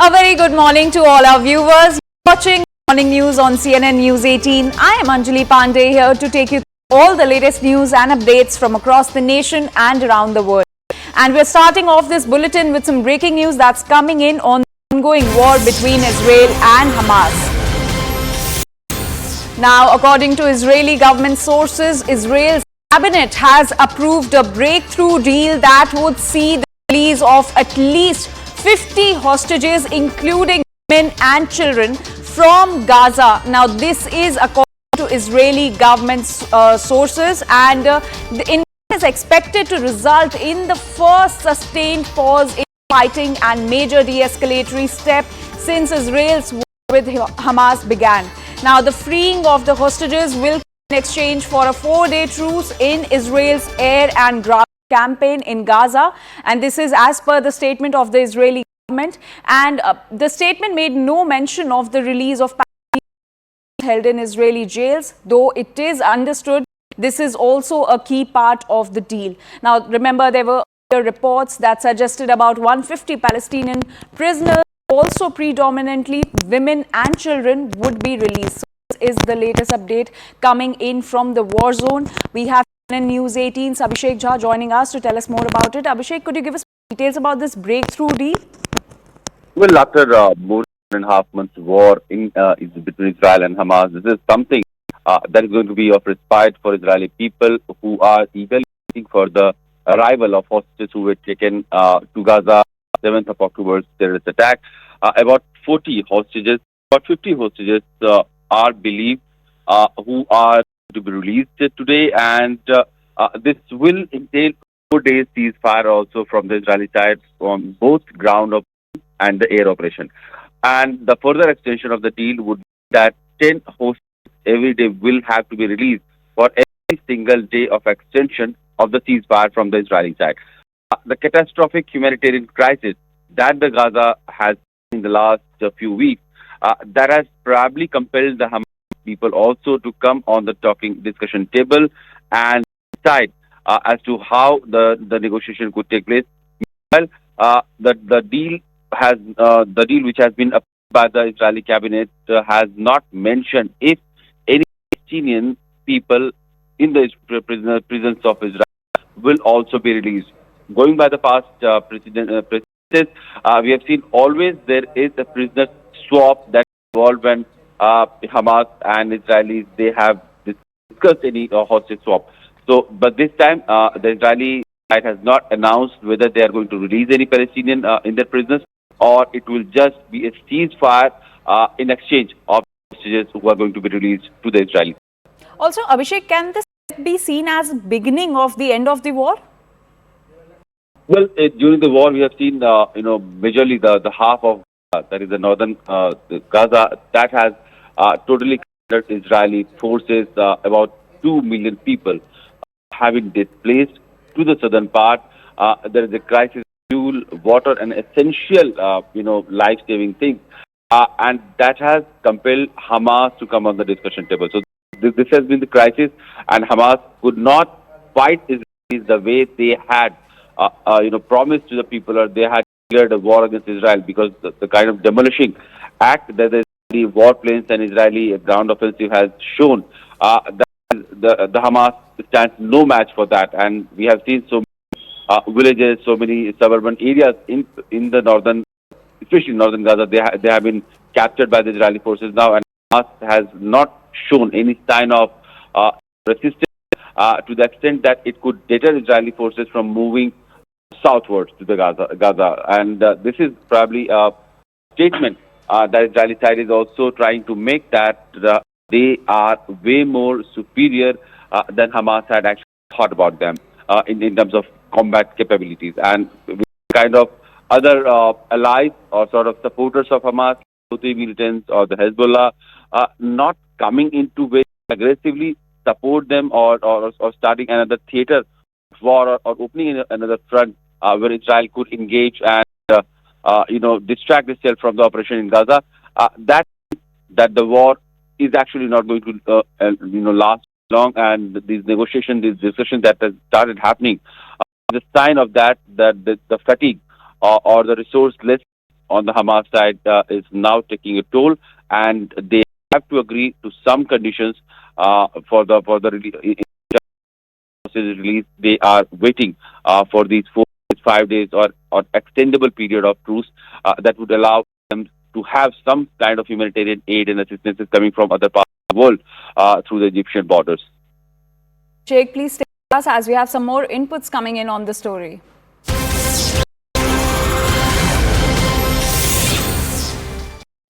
A very good morning to all our viewers watching Morning News on CNN News 18. I am Anjali Pandey here to take you through all the latest news and updates from across the nation and around the world. And we're starting off this bulletin with some breaking news that's coming in on the ongoing war between Israel and Hamas. Now, according to Israeli government sources, Israel's cabinet has approved a breakthrough deal that would see the release of at least 50 hostages, including women and children, from Gaza. Now, this is according to Israeli government sources, and it is expected to result in the first sustained pause in fighting and major de-escalatory step since Israel's war with Hamas began. Now, the freeing of the hostages will in exchange for a 4-day truce in Israel's air and ground campaign in Gaza, and this is as per the statement of the Israeli government. And the statement made no mention of the release of Palestinians held in Israeli jails, though it is understood this is also a key part of the deal. Now, remember, there were reports that suggested about 150 Palestinian prisoners, also predominantly women and children, would be released. So this is the latest update coming in from the war zone. We have News 18's Abhishek Jha joining us to tell us more about it. Abhishek, could you give us details about this breakthrough deal? Well, after more than 1.5 months war between Israel and Hamas, this is something that is going to be of respite for Israeli people who are eagerly waiting for the arrival of hostages who were taken to Gaza 7th of October's terrorist attack. About 40 hostages, about 50 hostages are believed who are to be released today, and this will entail 4 days ceasefire also from the Israeli side on both ground and the air operation. And the further extension of the deal would be that 10 hostages every day will have to be released for every single day of extension of the ceasefire from the Israeli side. The catastrophic humanitarian crisis that the Gaza has in the last few weeks, that has probably compelled the Hamas people also to come on the discussion table and decide as to how the negotiation could take place. Well, the deal which has been approved by the Israeli cabinet has not mentioned if any Palestinian people in the prisons of Israel will also be released. Going by the past precedents, we have seen always there is a prisoner swap that involved when Hamas and Israelis, they have discussed any hostage swap. So, but this time the Israeli side has not announced whether they are going to release any Palestinian in their prisons, or it will just be a ceasefire in exchange of hostages who are going to be released to the Israelis. Also, Abhishek, can this be seen as beginning of the end of the war? Well, during the war, we have seen, majorly the half of that is the northern Gaza, that has totally countered Israeli forces. About 2 million people have been displaced to the southern part. There is a crisis of fuel, water, and essential, life-saving things. And that has compelled Hamas to come on the discussion table. So this has been the crisis, and Hamas could not fight Israelis the way they had, promised to the people, or they had declared a war against Israel, because the kind of demolishing act that the Israeli warplanes and Israeli ground offensive has shown, that the Hamas stands no match for that. And we have seen so many villages, so many suburban areas in the northern, especially northern Gaza, they have been captured by the Israeli forces now, and Hamas has not shown any sign of resistance to the extent that it could deter Israeli forces from moving southwards to the Gaza. And this is probably a statement that Israeli side is also trying to make, that they are way more superior than Hamas had actually thought about them in terms of combat capabilities. And kind of other allies or sort of supporters of Hamas, Houthi militants or the Hezbollah, not coming into very aggressively support them or starting another theater war, or opening another front where Israel could engage and distract itself from the operation in Gaza. That the war is actually not going to last long, and these negotiations, these discussions that has started happening, the sign of that the fatigue or the resourceless on the Hamas side is now taking a toll, and they have to agree to some conditions for the release. They are waiting for these 5 days or extendable period of truce that would allow them to have some kind of humanitarian aid and assistance coming from other parts of the world through the Egyptian borders. Sheikh, please stay with us as we have some more inputs coming in on the story.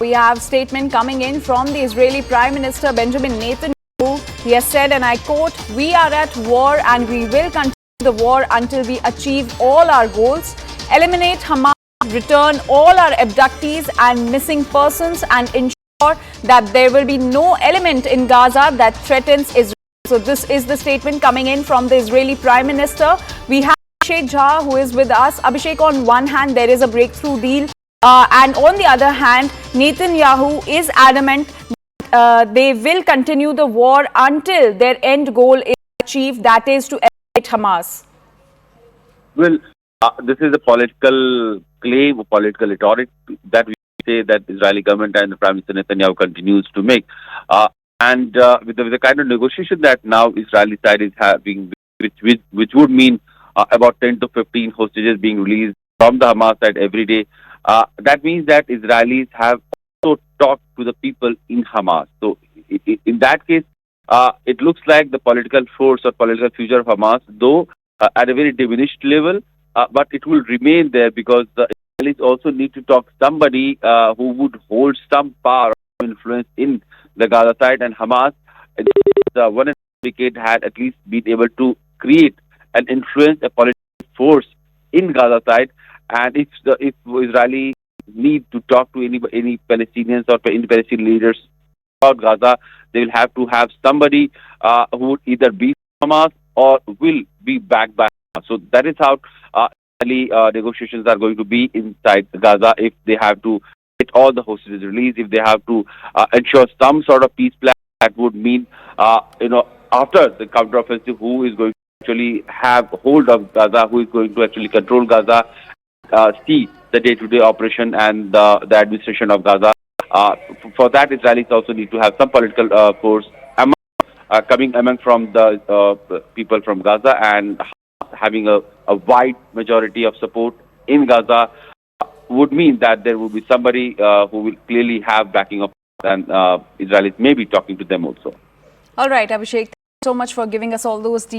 We have statement coming in from the Israeli Prime Minister Benjamin Netanyahu. He has said, and I quote, "We are at war and we will continue the war until we achieve all our goals, eliminate Hamas, return all our abductees and missing persons, and ensure that there will be no element in Gaza that threatens Israel." So this is the statement coming in from the Israeli Prime Minister. We have Abhishek Jha, who is with us. Abhishek, on one hand, there is a breakthrough deal. And on the other hand, Netanyahu is adamant that they will continue the war until their end goal is achieved, that is to eliminate Hamas. Well, this is a political claim, a political rhetoric that we say that the Israeli government and the Prime Minister Netanyahu continues to make. With the kind of negotiation that now Israeli side is having, which would mean about 10 to 15 hostages being released from the Hamas side every day, that means that Israelis have also talked to the people in Hamas. So in that case, it looks like the political force or political future of Hamas, though at a very diminished level, but it will remain there because the Israelis also need to talk to somebody who would hold some power or influence in the Gaza side, and Hamas, one decade, had at least been able to create and influence a political force in Gaza side. And if Israeli need to talk to any Palestinians or any Palestinian leaders about Gaza, they will have to have somebody who would either be Hamas or will be backed by Hamas. So that is how Israeli negotiations are going to be inside Gaza. If they have to get all the hostages released, if they have to ensure some sort of peace plan, that would mean after the counteroffensive, who is going to actually have hold of Gaza, who is going to actually control Gaza, see the day-to-day operation and the administration of Gaza. For that, Israelis also need to have some political force coming among from the people from Gaza, and having a wide majority of support in Gaza would mean that there will be somebody who will clearly have backing of, and Israelis may be talking to them also. All right, Abhishek, thank you so much for giving us all those details.